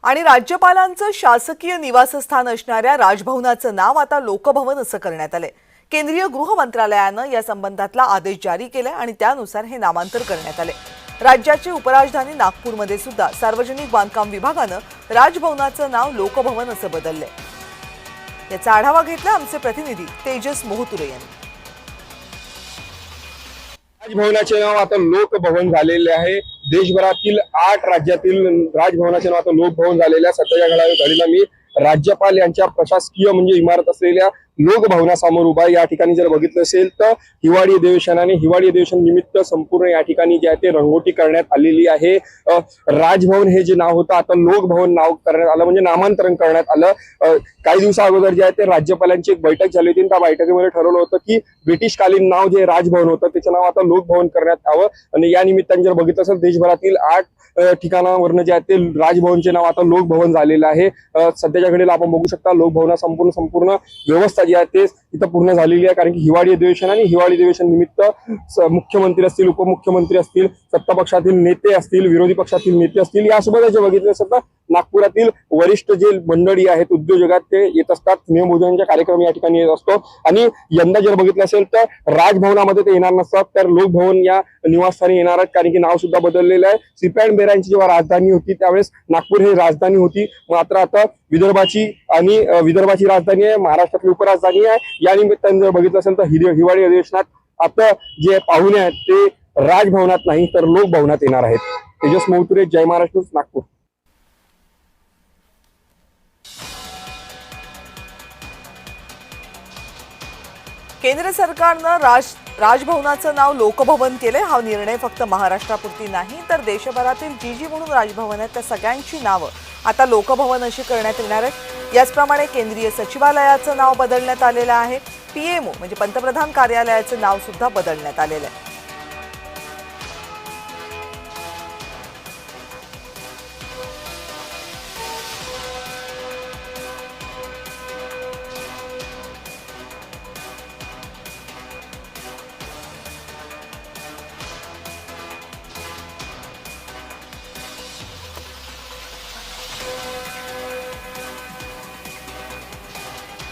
आणि राज्यपालांचं शासकीय निवासस्थान असणाऱ्या राजभवनाचं नाव आता लोकभवन असं करण्यात आले। केंद्रीय गृह मंत्रालयानं या संबंधातला आदेश जारी केलाय आणि त्यानुसार हे नामांतर करण्यात आले। राज्याची उपराजधानी नागपूरमध्ये सुद्धा सार्वजनिक बांधकाम विभागानं राजभवनाचं नाव लोकभवन असं बदललंय। याचा आढावा घेतला आमचे प्रतिनिधी तेजस मोहतुरे यांनी। राजभवनाचे नाव आता लोकभवन झालेले आहे। देशभरातील 8 राज्यातील राजभवनाचे नाव आता लोकभवन झालेले आहे। सध्याच्या घडीला मी राज्यपाल यांच्या प्रशासकीय म्हणजे इमारत असलेल्या लोकभवनासमोर उभा आहे। या ठिकाणी जर बघितलं असेल तर हिवाळी अधिवेशन निमित्त संपूर्ण या ठिकाणी जे आहे ते रंगोटी करण्यात आलेली आहे। राजभवन हे जे नाव होतं आता लोकभवन नाव करण्यात आलं, म्हणजे नामांतरण करण्यात आलं। काही दिवसा अगोदर जे आहे ते राज्यपालांची एक बैठक झाली होती। त्या बैठकीमध्ये ठरवलं होतं की ब्रिटिशकालीन नाव जे राजभवन होतं त्याचं नाव आता लोकभवन करण्यात यावं। आणि या निमित्ताने जर बघितलं असेल देशभरातील 8 ठिकाणावरनं जे आहे ते राजभवनचे नाव आता लोकभवन झालेलं आहे। सध्याच्या घडीला आपण बघू शकता लोकभवना संपूर्ण व्यवस्था जी आहे ते इथं पूर्ण झालेली आहे, कारण की हिवाळी अधिवेशन निमित्त मुख्यमंत्री असतील, उपमुख्यमंत्री असतील, सत्ता पक्षातील नेते असतील, विरोधी पक्षातील नेते असतील, यासोबत जे बघितलं असेल तर नागपुरातील वरिष्ठ जे मंडळी आहेत उद्योजकात ते येत असतात। नियमबोधनाचा कार्यक्रम या ठिकाणी येत असतो। आणि यंदा जर बघितलं असेल तर राजभवनामध्ये ते येणार नसतात, तर लोकभवन या निवासस्थानी येणार आहेत, कारण की नाव सुद्धा बदललेलं आहे। सिपॅन बेरांची जेव्हा राजधानी होती त्यावेळेस नागपूर हे राजधानी होती, मात्र आता विदर्भाची राजधानी आहे, महाराष्ट्रातली उपराजधानी आहे। या निमित्ताने जर बघितलं असेल तर हिवाळी अधिवेशनात आता जे पाहुणे आहेत ते राजभवनात नाही तर लोकभवनात येणार आहेत। तेजस मोहतुरे, जय महाराष्ट्र, नागपूर। केंद्र सरकारनं राजभवनाचं नाव लोकभवन केलंय। हा निर्णय फक्त महाराष्ट्रापुरती नाही तर देशभरातील जी म्हणून राजभवन आहेत त्या सगळ्यांची नावं आता लोकभवन अशी करण्यात येणार आहेत। याचप्रमाणे केंद्रीय सचिवालयाचं नाव बदलण्यात आलेलं आहे। पीएमओ म्हणजे पंतप्रधान कार्यालयाचं नाव सुद्धा बदलण्यात आलेलं आहे।